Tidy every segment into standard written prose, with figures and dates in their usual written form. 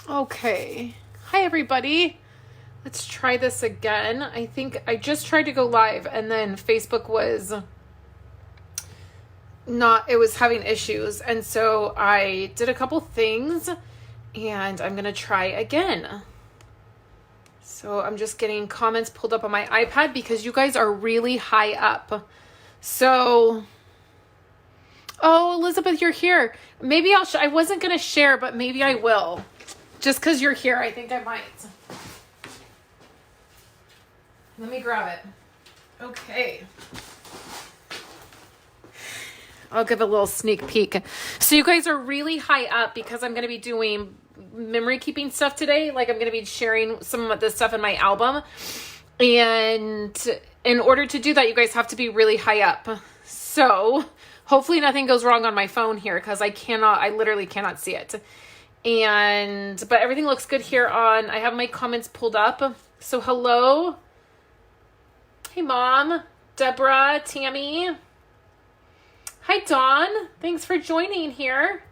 Okay. Hi, everybody. Let's try this again. I think I just tried to go live and then Facebook was it was having issues. And so I did a couple things and I'm going to try again. So I'm just getting comments pulled up on my iPad because you guys are really high up. So, oh, Elizabeth, you're here. Maybe I wasn't going to share, but maybe I will. Just because you're here, I think I might. Let me grab it. Okay. I'll give a little sneak peek. So you guys are really high up because I'm going to be doing memory keeping stuff today. Like I'm going to be sharing some of this stuff in my album. And in order to do that, you guys have to be really high up. So hopefully nothing goes wrong on my phone here because I literally cannot see it. But everything looks good here I have my comments pulled up. So hello. Hey Mom, Deborah, Tammy. Hi Dawn. Thanks for joining here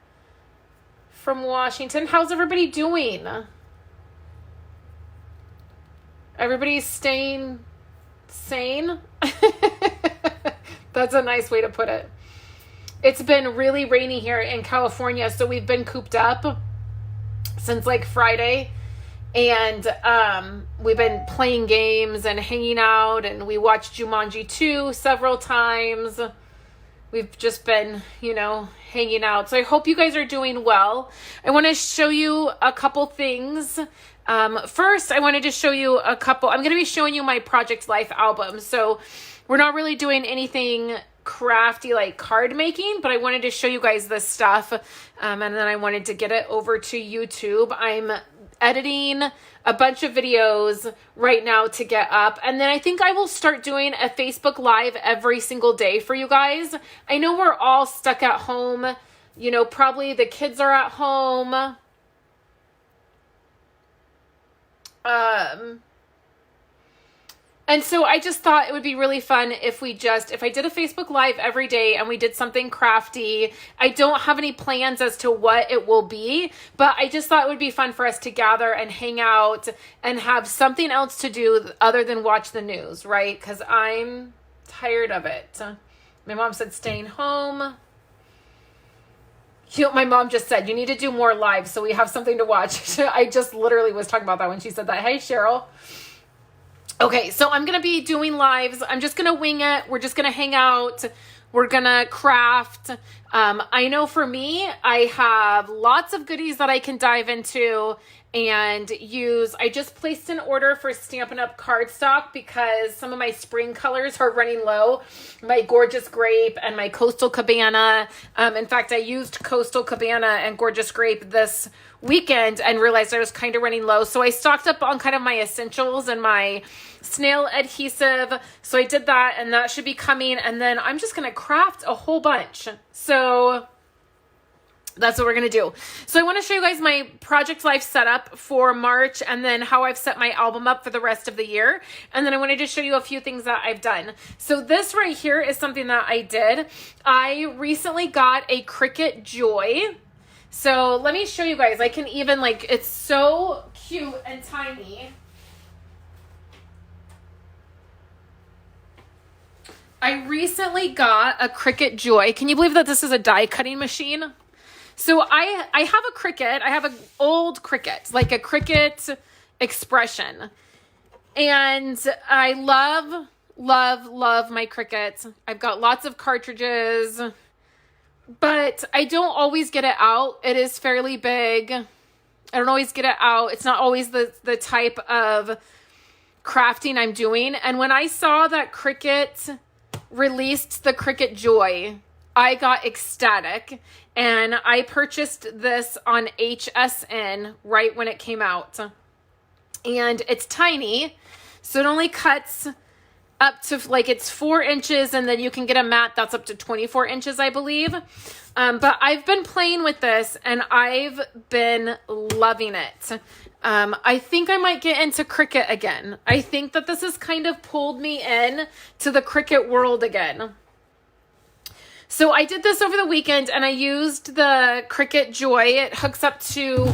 from Washington. How's everybody doing? Everybody's staying sane? That's a nice way to put it. It's been really rainy here in California, so we've been cooped up since like Friday, and we've been playing games and hanging out, and we watched Jumanji 2 several times. We've just been, hanging out. So I hope you guys are doing well. I want to show you a couple things. First, I wanted to show you I'm going to be showing you my Project Life album. So we're not really doing anything crafty like card making, but I wanted to show you guys this stuff. And then I wanted to get it over to YouTube. I'm editing a bunch of videos right now to get up. And then I think I will start doing a Facebook Live every single day for you guys. I know we're all stuck at home. Probably the kids are at home. And so I just thought it would be really fun if I did a Facebook Live every day and we did something crafty. I don't have any plans as to what it will be, but I just thought it would be fun for us to gather and hang out and have something else to do other than watch the news, right? Because I'm tired of it. My mom said staying home. My mom just said, you need to do more lives so we have something to watch. I just literally was talking about that when she said that. Hey, Cheryl. Okay, so I'm going to be doing lives. I'm just going to wing it. We're just going to hang out. We're going to craft. I know for me, I have lots of goodies that I can dive into and use. I just placed an order for Stampin' Up! Cardstock because some of my spring colors are running low. My Gorgeous Grape and my Coastal Cabana. In fact, I used Coastal Cabana and Gorgeous Grape this weekend and realized I was kind of running low. So I stocked up on kind of my essentials and my snail adhesive. So I did that and that should be coming. And then I'm just going to craft a whole bunch. So that's what we're going to do. So I want to show you guys my Project Life setup for March and then how I've set my album up for the rest of the year. And then I wanted to show you a few things that I've done. So this right here is something that I did. I recently got a Cricut Joy. So let me show you guys. I can even it's so cute and tiny. I recently got a Cricut Joy. Can you believe that this is a die cutting machine? So I have a Cricut. I have an old Cricut, like a Cricut Expression. And I love, love, love my Cricut. I've got lots of cartridges, but I don't always get it out. It is fairly big. I don't always get it out. It's not always the type of crafting I'm doing. And when I saw that Cricut released the Cricut Joy, I got ecstatic and I purchased this on HSN right when it came out. And it's tiny, so it only cuts up to it's 4 inches, and then you can get a mat that's up to 24 inches, I believe. But I've been playing with this and I've been loving it. I think I might get into Cricut again. I think that this has kind of pulled me in to the Cricut world again. So I did this over the weekend and I used the Cricut Joy. It hooks up to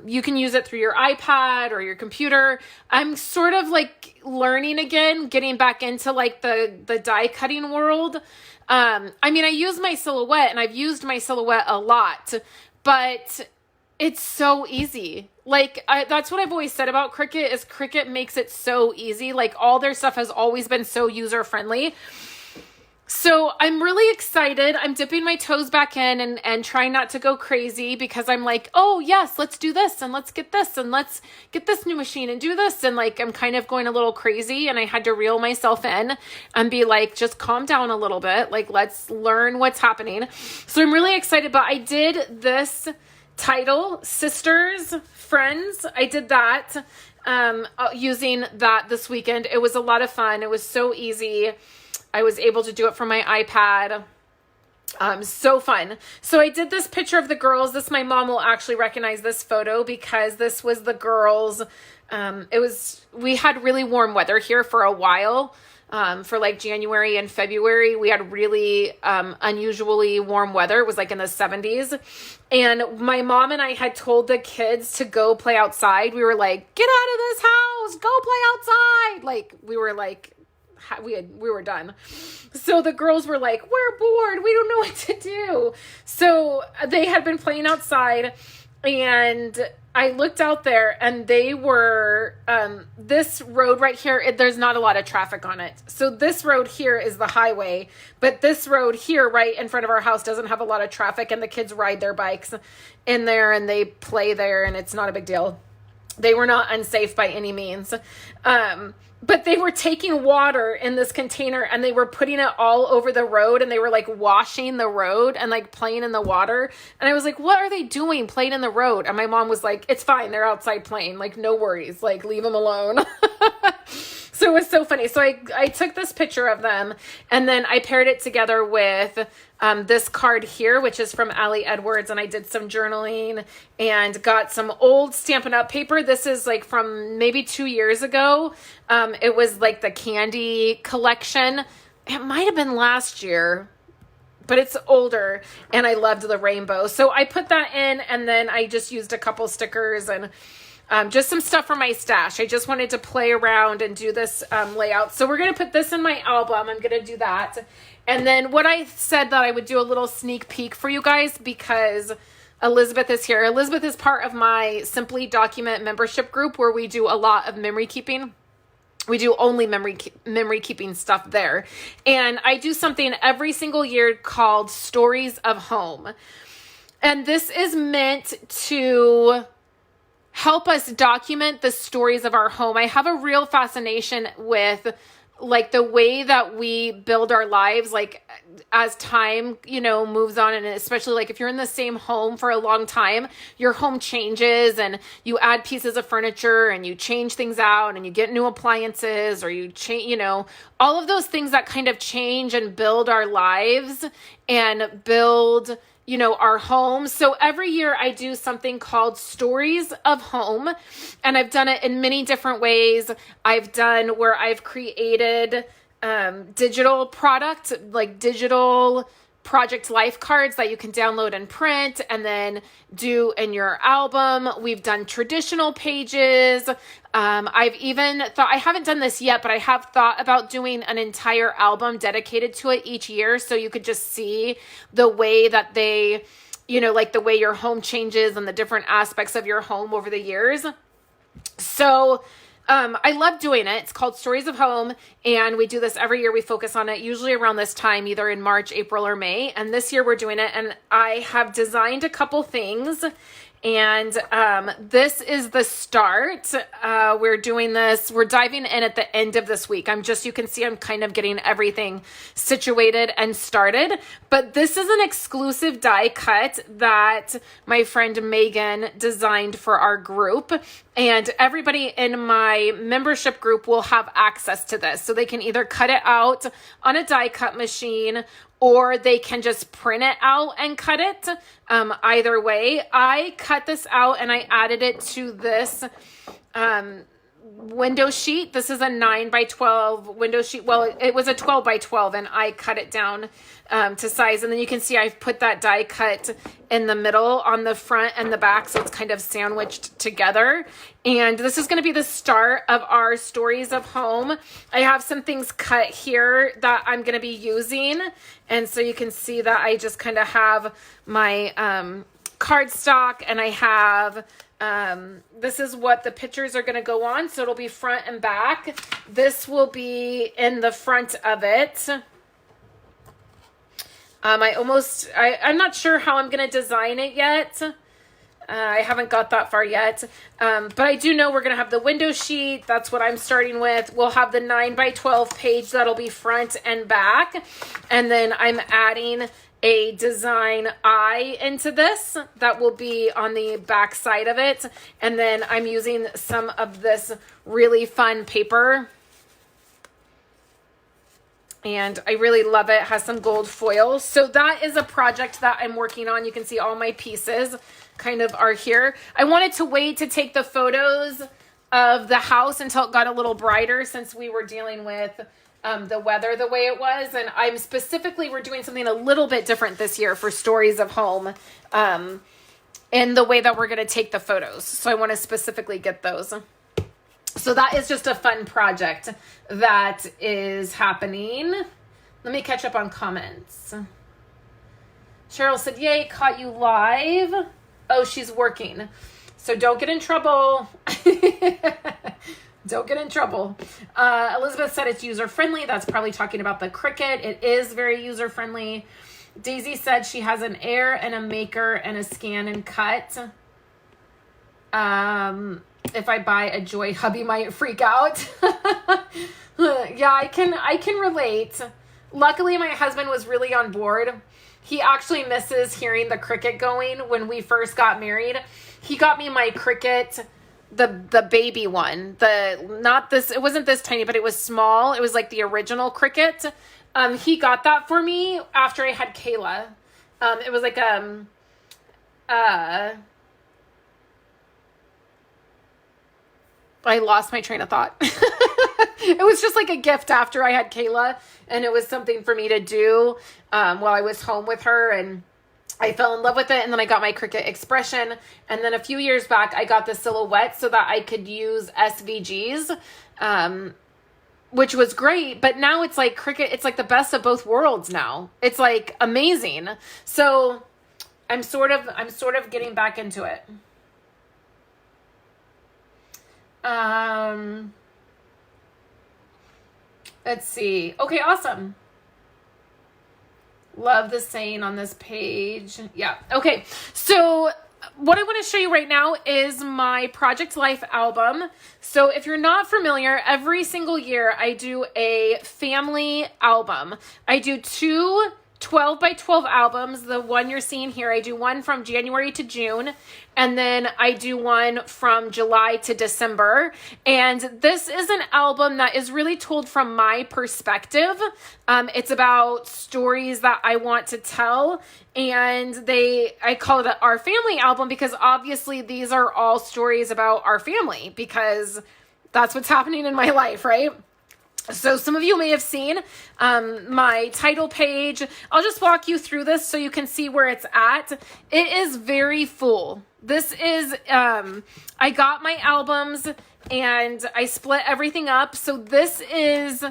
You can use it through your iPad or your computer. I'm sort of like learning again, getting back into like the die cutting world. I mean, I use my Silhouette, and I've used my Silhouette a lot, but it's so easy. Like, that's what I've always said about Cricut, is Cricut makes it so easy. Like, all their stuff has always been so user-friendly. So I'm really excited. I'm dipping my toes back in and trying not to go crazy, because I'm like, oh yes, let's do this, and let's get this, and let's get this new machine and do this. And like, I'm kind of going a little crazy, and I had to reel myself in and be like, just calm down a little bit. Like, let's learn what's happening. So I'm really excited, but I did this title, Sisters, Friends. I did that, using that this weekend. It was a lot of fun. It was so easy. I was able to do it from my iPad. So fun. So I did this picture of the girls. My mom will actually recognize this photo, because this was the girls. We had really warm weather here for a while. For like January and February, we had really unusually warm weather. It was like in the 70s. And my mom and I had told the kids to go play outside. We were like, get out of this house, go play outside. Like, we were like, we were done. So the girls were like, we're bored, we don't know what to do. So they had been playing outside, and I looked out there, and they were, this road right here, there's not a lot of traffic on it. So this road here is the highway, but this road here right in front of our house doesn't have a lot of traffic, and the kids ride their bikes in there, and they play there, and it's not a big deal. They were not unsafe by any means. But they were taking water in this container, and they were putting it all over the road, and they were like washing the road and like playing in the water. And I was like, what are they doing playing in the road? And my mom was like, it's fine, they're outside playing, like no worries, like leave them alone. So it was so funny. So I took this picture of them, and then I paired it together with this card here, which is from Allie Edwards, and I did some journaling and got some old Stampin' Up! Paper. This is like from maybe 2 years ago. It was like the candy collection. It might have been last year, but it's older, and I loved the rainbow. So I put that in, and then I just used a couple stickers and just some stuff from my stash. I just wanted to play around and do this layout. So we're going to put this in my album. I'm going to do that. And then what I said that I would do a little sneak peek for you guys, because Elizabeth is here. Elizabeth is part of my Simply Document membership group, where we do a lot of memory keeping. We do only memory keeping stuff there. And I do something every single year called Stories of Home. And this is meant to help us document the stories of our home. I have a real fascination with like the way that we build our lives, like as time, moves on. And especially like if you're in the same home for a long time, your home changes, and you add pieces of furniture, and you change things out, and you get new appliances, or you change, all of those things that kind of change and build our lives and build our home. So every year I do something called Stories of Home, and I've done it in many different ways. I've done where I've created digital product, like digital project life cards that you can download and print and then do in your album. We've done traditional pages. I've even thought, I haven't done this yet, but I have thought about doing an entire album dedicated to it each year. So you could just see the way that they, like the way your home changes and the different aspects of your home over the years. So I love doing it. It's called Stories of Home, and we do this every year. We focus on it usually around this time, either in March, April, or May. And this year we're doing it, and I have designed a couple things. And this is the start. We're doing this. We're diving in at the end of this week. You can see I'm kind of getting everything situated and started. But this is an exclusive die cut that my friend Megan designed for our group. And everybody in my membership group will have access to this. So they can either cut it out on a die cut machine, or they can just print it out and cut it. Either way, I cut this out and I added it to this window sheet. This is a 9 by 12 window sheet. Well, it was a 12 by 12 and I cut it down to size. And then you can see I've put that die cut in the middle on the front and the back. So it's kind of sandwiched together. And this is going to be the start of our Stories of Home. I have some things cut here that I'm going to be using. And so you can see that I just kind of have my cardstock, and I have this is what the pictures are going to go on. So it'll be front and back. This will be in the front of it. I'm not sure how I'm going to design it yet. I haven't got that far yet. But I do know we're going to have the window sheet. That's what I'm starting with. We'll have the 9 by 12 page that'll be front and back. And then I'm adding a design eye into this that will be on the back side of it. And then I'm using some of this really fun paper. And I really love it. It has some gold foil. So that is a project that I'm working on. You can see all my pieces kind of are here. I wanted to wait to take the photos of the house until it got a little brighter, since we were dealing with the weather the way it was. And we're doing something a little bit different this year for Stories of Home in the way that we're going to take the photos. So I want to specifically get those. So that is just a fun project that is happening. Let me catch up on comments. Cheryl said, yay, caught you live. Oh, she's working. So don't get in trouble. Don't get in trouble. Elizabeth said it's user-friendly. That's probably talking about the Cricut. It is very user-friendly. Daisy said she has an air and a maker and a scan and cut. If I buy a Joy, hubby might freak out. Yeah, I can relate. Luckily, my husband was really on board. He actually misses hearing the Cricut going. When we first got married, he got me my Cricut, the baby one. It wasn't this tiny, but it was small. It was like the original Cricut. He got that for me after I had Kayla. It was like I lost my train of thought. It was just like a gift after I had Kayla, and it was something for me to do while I was home with her, and I fell in love with it. And then I got my Cricut Expression, and then a few years back I got the Silhouette so that I could use SVGs, which was great. But now it's like Cricut, it's like the best of both worlds now. It's like amazing. So I'm sort of getting back into it. Let's see. Okay, awesome. Love the saying on this page. Yeah. Okay. So what I want to show you right now is my Project Life album. So if you're not familiar, every single year I do a family album. I do 2 12 by 12 albums. The one you're seeing here, I do one from January to June, and then I do one from July to December. And this is an album that is really told from my perspective. It's about stories that I want to tell, and I call it our family album because obviously these are all stories about our family, because that's what's happening in my life, right? So some of you may have seen my title page. I'll just walk you through this so you can see where it's at. It is very full. This is, I got my albums and I split everything up. So this is,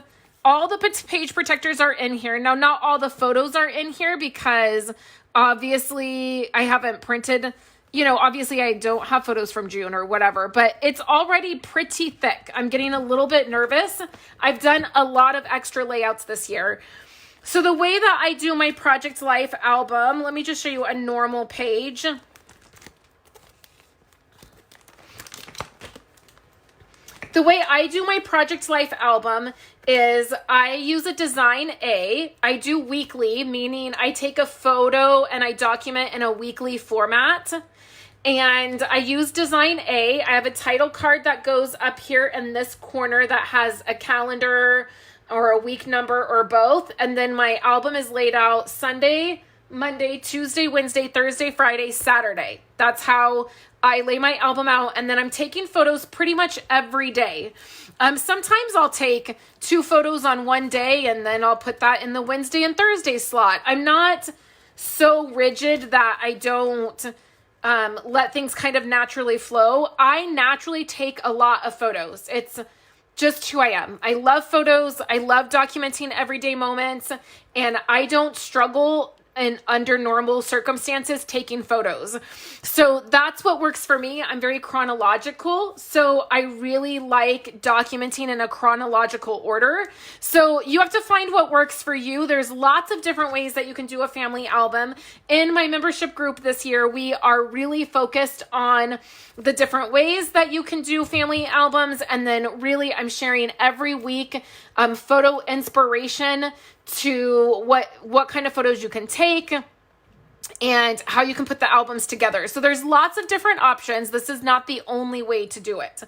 all the page protectors are in here. Now, not all the photos are in here because obviously I haven't printed, obviously I don't have photos from June or whatever, but it's already pretty thick. I'm getting a little bit nervous. I've done a lot of extra layouts this year. So the way that I do my Project Life album, let me just show you a normal page. The way I do my Project Life album is I use a design A. I do weekly, meaning I take a photo and I document in a weekly format. And I use design A. I have a title card that goes up here in this corner that has a calendar or a week number or both. And then my album is laid out Sunday, Monday, Tuesday, Wednesday, Thursday, Friday, Saturday. That's how I lay my album out. And then I'm taking photos pretty much every day. Sometimes I'll take 2 photos on one day and then I'll put that in the Wednesday and Thursday slot. I'm not so rigid that I don't let things kind of naturally flow. I naturally take a lot of photos. It's just who I am. I love photos. I love documenting everyday moments, and I don't struggle and under normal circumstances taking photos. So that's what works for me. I'm very chronological. So I really like documenting in a chronological order. So you have to find what works for you. There's lots of different ways that you can do a family album. In my membership group this year, we are really focused on the different ways that you can do family albums. And then really I'm sharing every week photo inspiration to what kind of photos you can take and how you can put the albums together. So there's lots of different options. This is not the only way to do it.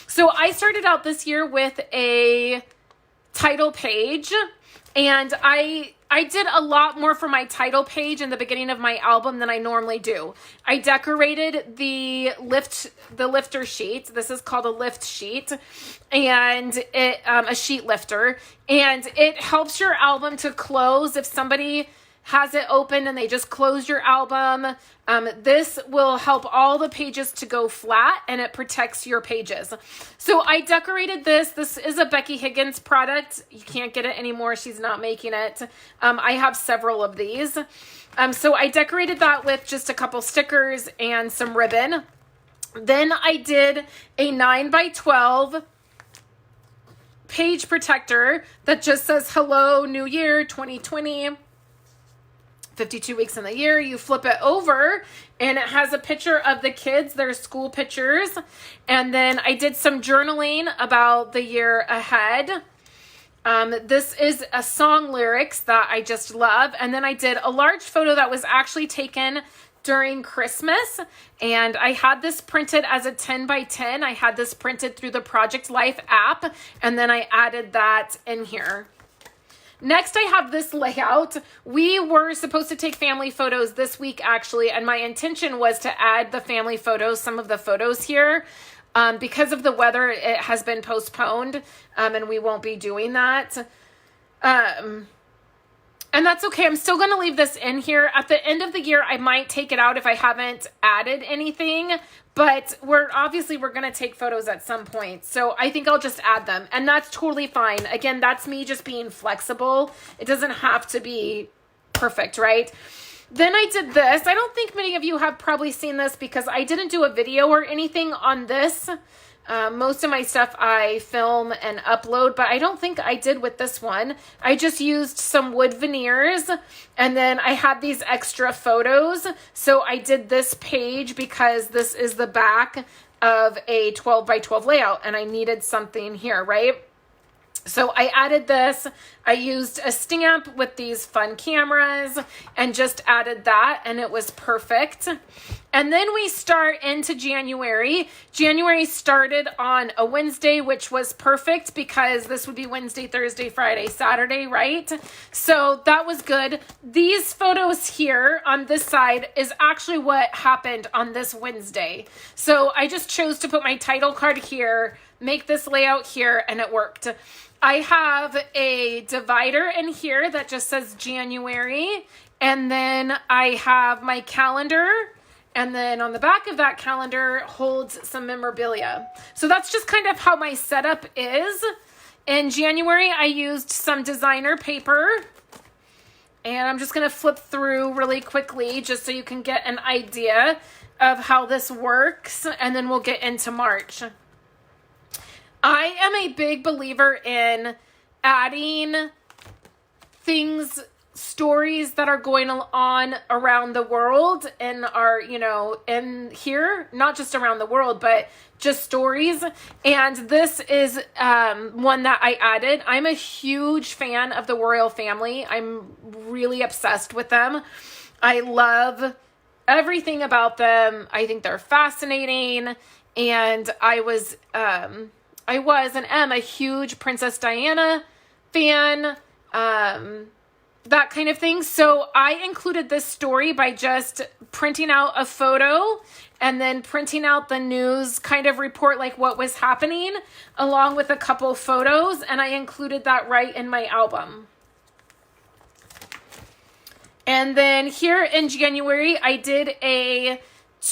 So I started out this year with a title page, and I did a lot more for my title page in the beginning of my album than I normally do. I decorated the lifter sheet. This is called a lift sheet, and it a sheet lifter, and it helps your album to close if somebody has it open and they just close your album. This will help all the pages to go flat, and it protects your pages. So I decorated this. This is a Becky Higgins product. You can't get it anymore. She's not making it. I have several of these. So I decorated that with just a couple stickers and some ribbon. Then I did a 9x12 page protector that just says, "Hello, New Year 2020. 52 weeks in the year." You flip it over and it has a picture of the kids, their school pictures. And then I did some journaling about the year ahead. This is a song lyrics that I just love. And then I did a large photo that was actually taken during Christmas. And I had this printed as a 10x10. I had this printed through the Project Life app. And then I added that in here. Next, I have this layout. We were supposed to take family photos this week, actually, and my intention was to add the family photos, some of the photos here. Because of the weather, it has been postponed, and we won't be doing that. And that's okay. I'm still going to leave this in here. At the end of the year, I might take it out if I haven't added anything, but we're going to take photos at some point. So I think I'll just add them, and that's totally fine. Again, that's me just being flexible. It doesn't have to be perfect, right? Then I did this. I don't think many of you have probably seen this because I didn't do a video or anything on this. Most of my stuff I film and upload, but I don't think I did with this one. I just used some wood veneers, and then I had these extra photos. So I did this page because this is the back of a 12x12 layout, and I needed something here, right? So I added this. I used a stamp with these fun cameras and just added that, and it was perfect. And then we start into January. January started on a Wednesday, which was perfect because this would be Wednesday, Thursday, Friday, Saturday, right? So that was good. These photos here on this side is actually what happened on this Wednesday. So I just chose to put my title card here, make this layout here, and it worked. I have a divider in here that just says January, and then I have my calendar, and then on the back of that calendar holds some memorabilia. So that's just kind of how my setup is. In January, I used some designer paper, and I'm just going to flip through really quickly just so you can get an idea of how this works, and then we'll get into March. I am a big believer in adding things, stories that are going on around the world and are, in here, not just around the world, but just stories. And this is one that I added. I'm a huge fan of the royal family. I'm really obsessed with them. I love everything about them. I think they're fascinating. And I was and am a huge Princess Diana fan. that kind of thing. So I included this story by just printing out a photo and then printing out the news kind of report, like what was happening, along with a couple photos. And I included that right in my album. And then here in January, I did a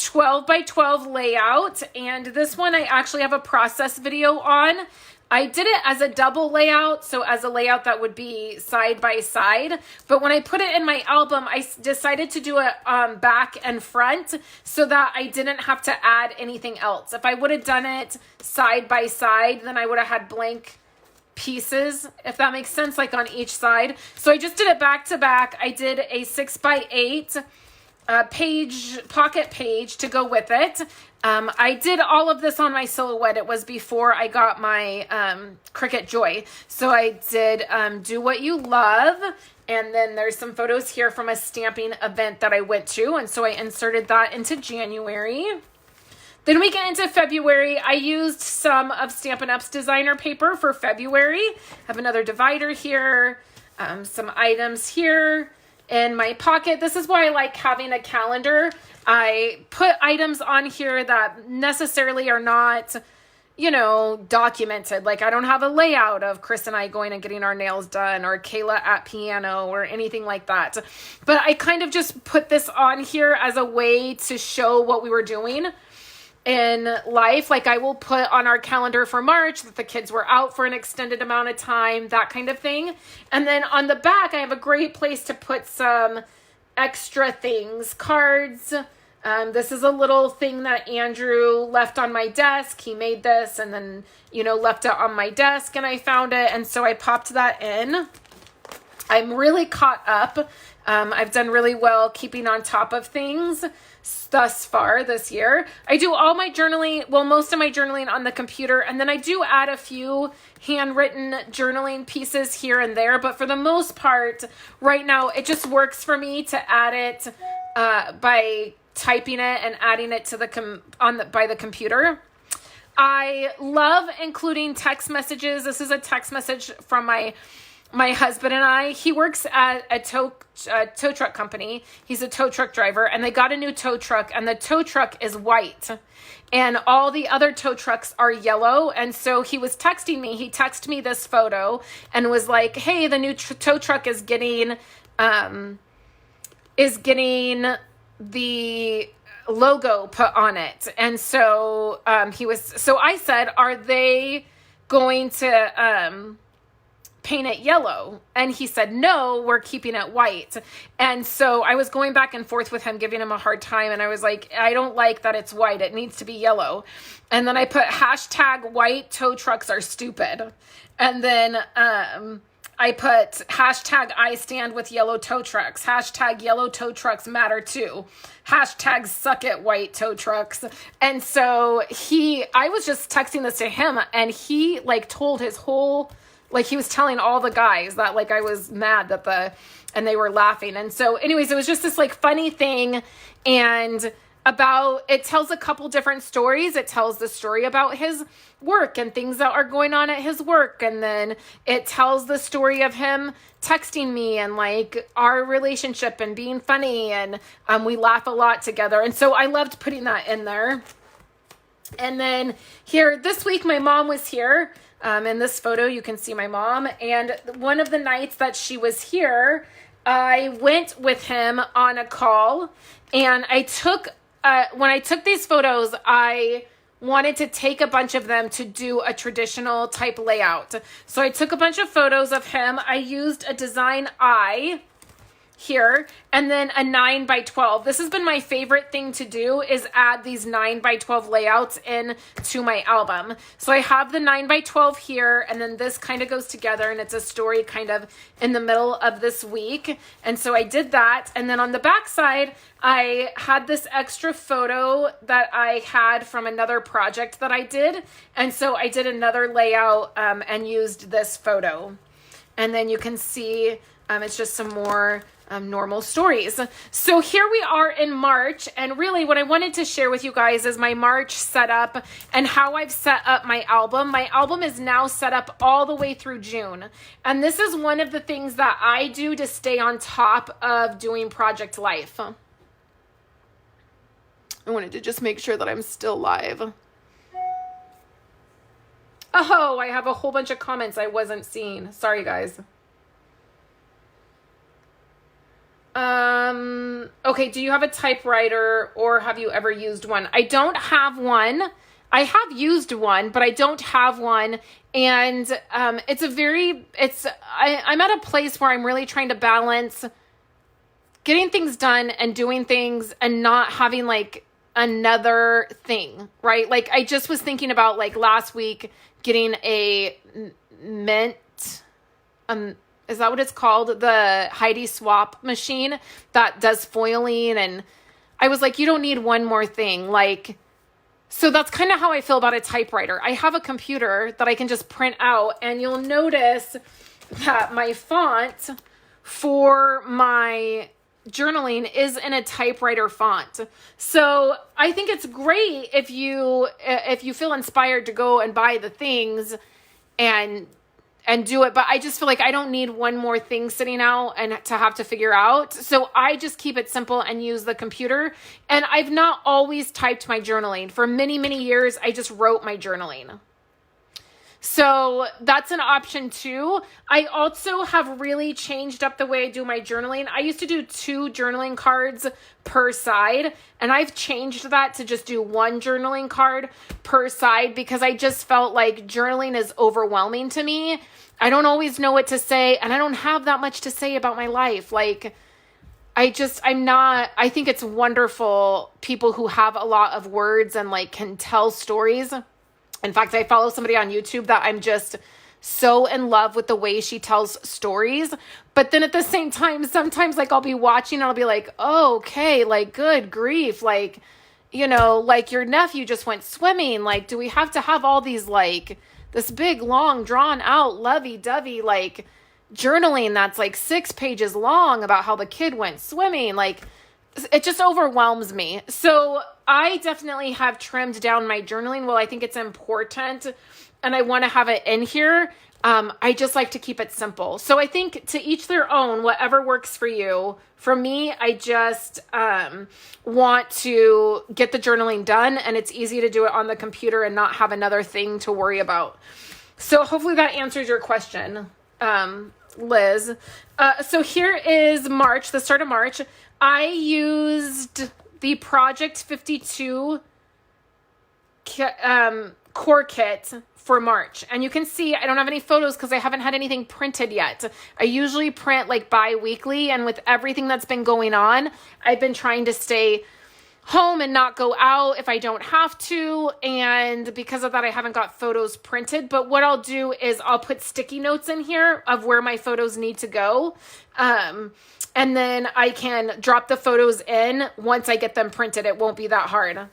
12 by 12 layout. And this one I actually have a process video on. I did it as a double layout, so as a layout that would be side by side. But when I put it in my album, I decided to do it back and front so that I didn't have to add anything else. If I would have done it side by side, then I would have had blank pieces, if that makes sense, like on each side. So I just did it back to back. I did a 6x8 pocket page to go with it. I did all of this on my Silhouette. It was before I got my Cricut Joy. So I did Do What You Love. And then there's some photos here from a stamping event that I went to. And so I inserted that into January. Then we get into February. I used some of Stampin' Up's designer paper for February. I have another divider here, some items here in my pocket. This is why I like having a calendar. I put items on here that necessarily are not, you know, documented. Like I don't have a layout of Chris and I going and getting our nails done or Kayla at piano or anything like that. But I kind of just put this on here as a way to show what we were doing in life. Like I will put on our calendar for March that the kids were out for an extended amount of time, that kind of thing. And then on the back, I have a great place to put some extra things, cards. This is a little thing that Andrew left on my desk. He made this and then, you know, left it on my desk and I found it. And so I popped that in. I'm really caught up. I've done really well keeping on top of things thus far this year. I do all my journaling, well, most of my journaling on the computer, and then I do add a few handwritten journaling pieces here and there, but for the most part, right now, it just works for me to add it by typing it and adding it to by the computer. I love including text messages. This is a text message from my husband and I. He works at a tow truck company. He's a tow truck driver, and they got a new tow truck, and the tow truck is white, and all the other tow trucks are yellow. And so he was texting me. He texted me this photo and was like, "Hey, the new tow truck is getting the logo put on it." And so so I said, "Are they going to paint it yellow?" And he said, "No, we're keeping it white." And so I was going back and forth with him, giving him a hard time. And I was like, "I don't like that it's white. It needs to be yellow." And then I put hashtag white tow trucks are stupid. And then I put hashtag I stand with yellow tow trucks. Hashtag yellow tow trucks matter too. Hashtag suck it white tow trucks. And so I was just texting this to him, and he like told his whole, like he was telling all the guys that like I was mad and they were laughing. And so anyways, it was just this like funny thing. And it tells a couple different stories. It tells the story about his work and things that are going on at his work. And then it tells the story of him texting me and like our relationship and being funny. And we laugh a lot together. And so I loved putting that in there. And then here this week, my mom was here. In this photo, you can see my mom. And one of the nights that she was here, I went with him on a call, and when I took these photos, I wanted to take a bunch of them to do a traditional type layout. So I took a bunch of photos of him. I used a design eye here, and then a 9x12. This has been my favorite thing to do, is add these 9x12 layouts in to my album. So I have the 9x12 here, and then this kind of goes together, and it's a story kind of in the middle of this week. And so I did that. And then on the back side, I had this extra photo that I had from another project that I did. And so I did another layout and used this photo. And then you can see it's just some more normal stories. So here we are in March, and really what I wanted to share with you guys is my March setup and how I've set up my album. My album is now set up all the way through June, and this is one of the things that I do to stay on top of doing Project Life. I wanted to just make sure that I'm still live. Oh, I have a whole bunch of comments I wasn't seeing. Sorry, guys. Okay, do you have a typewriter or have you ever used one? I don't have one. I have used one, but I don't have one. And I'm at a place where I'm really trying to balance getting things done and doing things and not having like another thing, right? Like I just was thinking about like last week getting a mint, is that what it's called? The Heidi Swap machine that does foiling. And I was like, you don't need one more thing. Like, so that's kind of how I feel about a typewriter. I have a computer that I can just print out, and you'll notice that my font for my journaling is in a typewriter font. So I think it's great if you feel inspired to go and buy the things and do it. But I just feel like I don't need one more thing sitting out and to have to figure out. So I just keep it simple and use the computer. And I've not always typed my journaling. For many, many years, I just wrote my journaling. So that's an option too. I also have really changed up the way I do my journaling. I used to do 2 journaling cards per side, and I've changed that to just do 1 journaling card per side because I just felt like journaling is overwhelming to me. I don't always know what to say, and I don't have that much to say about my life. Like, I think it's wonderful people who have a lot of words and like can tell stories. In fact, I follow somebody on YouTube that I'm just so in love with the way she tells stories. But then at the same time, sometimes like I'll be watching and I'll be like, oh, okay, like good grief. Like, you know, like your nephew just went swimming. Like, do we have to have all these like this big, long, drawn out, lovey-dovey, like journaling that's like 6 pages long about how the kid went swimming? Like, it just overwhelms me. So I definitely have trimmed down my journaling. Well, I think it's important and I want to have it in here. I just like to keep it simple. So I think to each their own, whatever works for you. For me, I just want to get the journaling done, and it's easy to do it on the computer and not have another thing to worry about. So hopefully that answers your question, Liz. So here is March, the start of March. I used the Project 52 core kit for March. And you can see I don't have any photos because I haven't had anything printed yet. I usually print like bi-weekly, and with everything that's been going on, I've been trying to stay home and not go out if I don't have to. And because of that, I haven't got photos printed. But what I'll do is I'll put sticky notes in here of where my photos need to go. And then I can drop the photos in once I get them printed. It won't be that hard.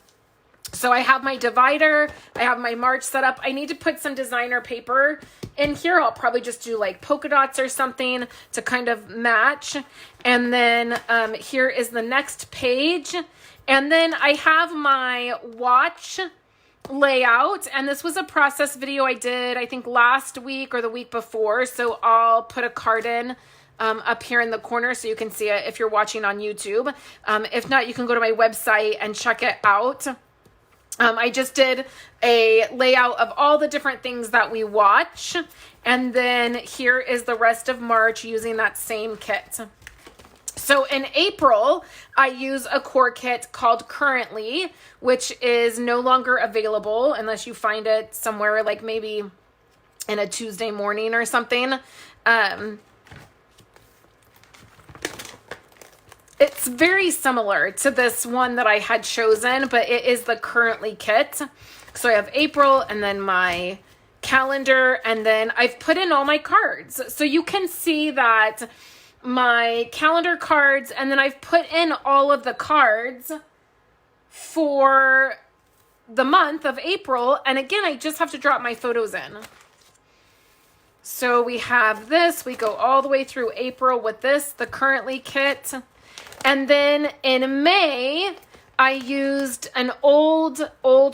So I have my divider. I have my March set up. I need to put some designer paper in here. I'll probably just do like polka dots or something to kind of match. And then here is the next page. And then I have my watch layout. And this was a process video I did, I think last week or the week before. So I'll put a card in up here in the corner so you can see it if you're watching on YouTube. If not, you can go to my website and check it out. I just did a layout of all the different things that we watch. And then here is the rest of March using that same kit. So in April, I use a core kit called Currently, which is no longer available unless you find it somewhere like maybe in a Tuesday morning or something. It's very similar to this one that I had chosen, but it is the Currently kit. So I have April and then my calendar, and then I've put in all my cards. So you can see that my calendar cards, and then I've put in all of the cards for the month of April. And again, I just have to drop my photos in. So we have this. We go all the way through April with this, the Currently kit. And then in May, I used an old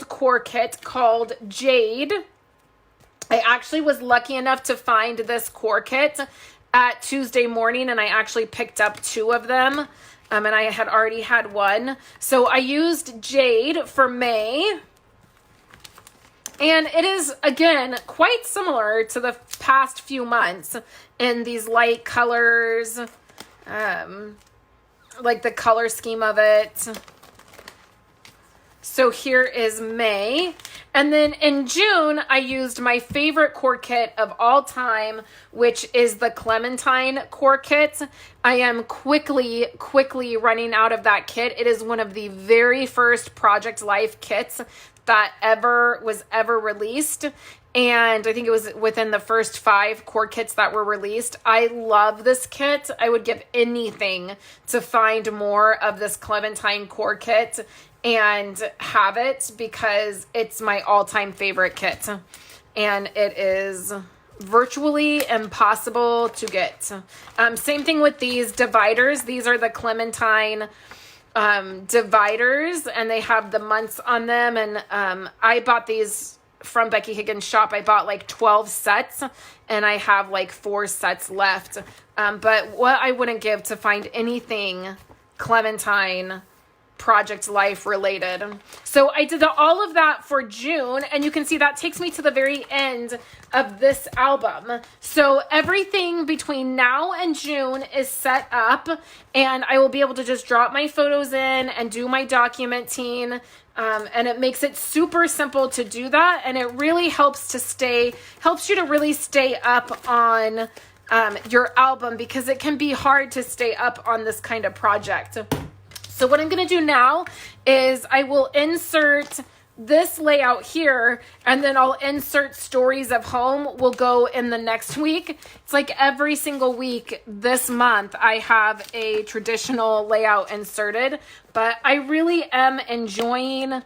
core kit called Jade. I actually was lucky enough to find this core kit at Tuesday morning, and I actually picked up 2 of them, and I had already had one. So I used Jade for May, and it is, again, quite similar to the past few months in these light colors, like the color scheme of it. So here is May. And then in June, I used my favorite core kit of all time, which is the Clementine core kit. I am quickly running out of that kit. It is one of the very first Project Life kits that was ever released. And I think it was within the first 5 core kits that were released. I love this kit. I would give anything to find more of this Clementine core kit and have it, because it's my all-time favorite kit. And it is virtually impossible to get. Same thing with these dividers. These are the Clementine dividers, and they have the months on them. And I bought these from Becky Higgins' shop. I bought like 12 sets, and I have like 4 sets left. But what I wouldn't give to find anything Clementine Project Life related. So I did all of that for June, and you can see that takes me to the very end of this album. So everything between now and June is set up, and I will be able to just drop my photos in and do my documenting. And it makes it super simple to do that, and it really helps you to really stay up on your album, because it can be hard to stay up on this kind of project. So what I'm going to do now is I will insert this layout here, and then I'll insert Stories of Home will go in the next week. It's like every single week this month I have a traditional layout inserted, but I really am enjoying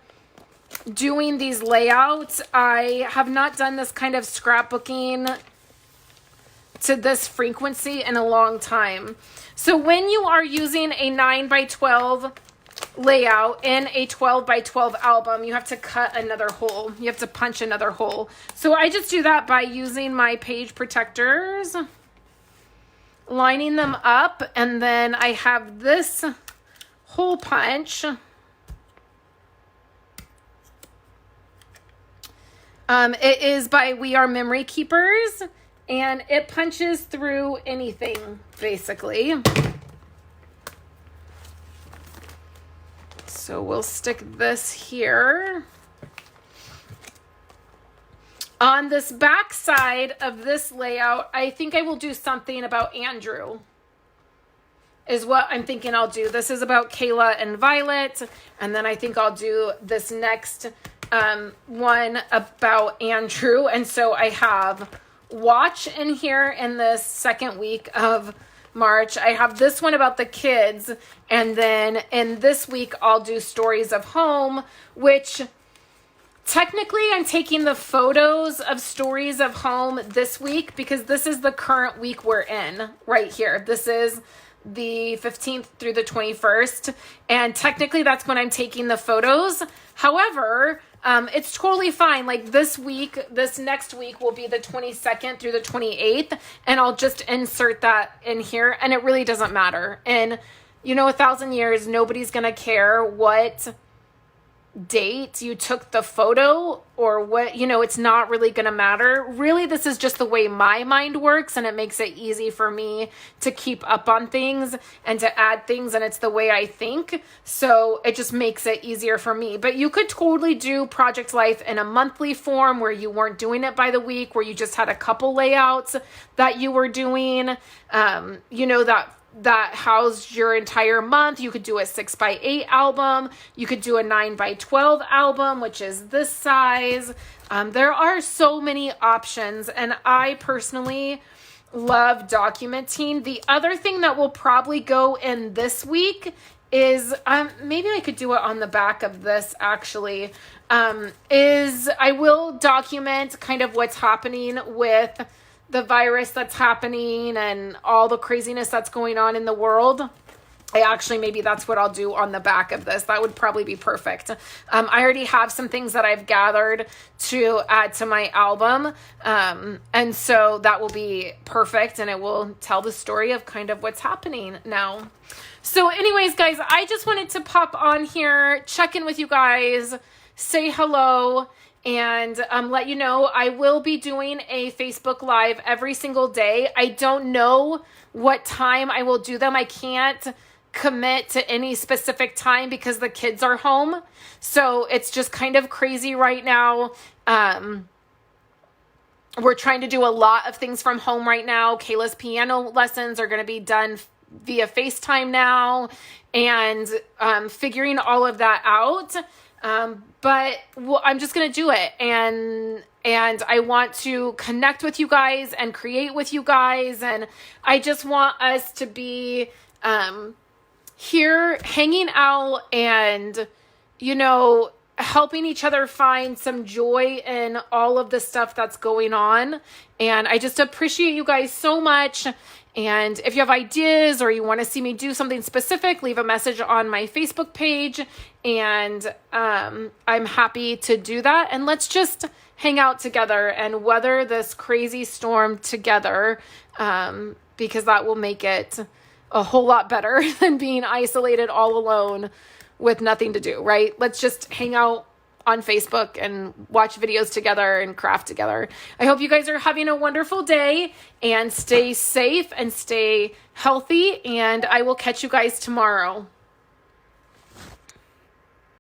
doing these layouts. I have not done this kind of scrapbooking to this frequency in a long time. So when you are using a 9x12 layout in a 12x12 album, you have to cut another hole. You have to punch another hole. So I just do that by using my page protectors, lining them up, and then I have this hole punch. It is by We Are Memory Keepers, and it punches through anything, basically. So we'll stick this here. On this back side of this layout, I think I will do something about Andrew, is what I'm thinking I'll do. This is about Kayla and Violet, and then I think I'll do this next one about Andrew. And so I have Watch in here in this second week of March. I have this one about the kids, and then in this week I'll do Stories of Home, which technically I'm taking the photos of Stories of Home this week, because this is the current week we're in right here. This is the 15th through the 21st, and technically that's when I'm taking the photos. However, it's totally fine. Like this next week will be the 22nd through the 28th, and I'll just insert that in here, and it really doesn't matter. And 1,000 years, nobody's gonna care what date you took the photo or what, it's not really going to matter. Really, this is just the way my mind works, and it makes it easy for me to keep up on things and to add things, and it's the way I think. So it just makes it easier for me. But you could totally do Project Life in a monthly form where you weren't doing it by the week, where you just had a couple layouts that you were doing, that housed your entire month. You could do a 6x8 album. You could do a 9x12 album, which is this size. There are so many options, and I personally love documenting. The other thing that will probably go in this week is, maybe I could do it on the back of this actually, is I will document kind of what's happening with the virus that's happening and all the craziness that's going on in the world, maybe that's what I'll do on the back of this. That would probably be perfect. I already have some things that I've gathered to add to my album. And so that will be perfect, and it will tell the story of kind of what's happening now. So anyways, guys, I just wanted to pop on here, check in with you guys, say hello, and let you know I will be doing a Facebook Live every single day. I don't know what time I will do them. I can't commit to any specific time because the kids are home. So it's just kind of crazy right now. We're trying to do a lot of things from home right now. Kayla's piano lessons are going to be done via FaceTime now, and figuring all of that out. But I'm just going to do it. And I want to connect with you guys and create with you guys. And I just want us to be, here hanging out and, helping each other find some joy in all of the stuff that's going on. And I just appreciate you guys so much. And if you have ideas or you want to see me do something specific, leave a message on my Facebook page. And I'm happy to do that. And let's just hang out together and weather this crazy storm together, because that will make it a whole lot better than being isolated all alone with nothing to do, right? Let's just hang out on Facebook and watch videos together and craft together. I hope you guys are having a wonderful day, and stay safe and stay healthy, and I will catch you guys tomorrow.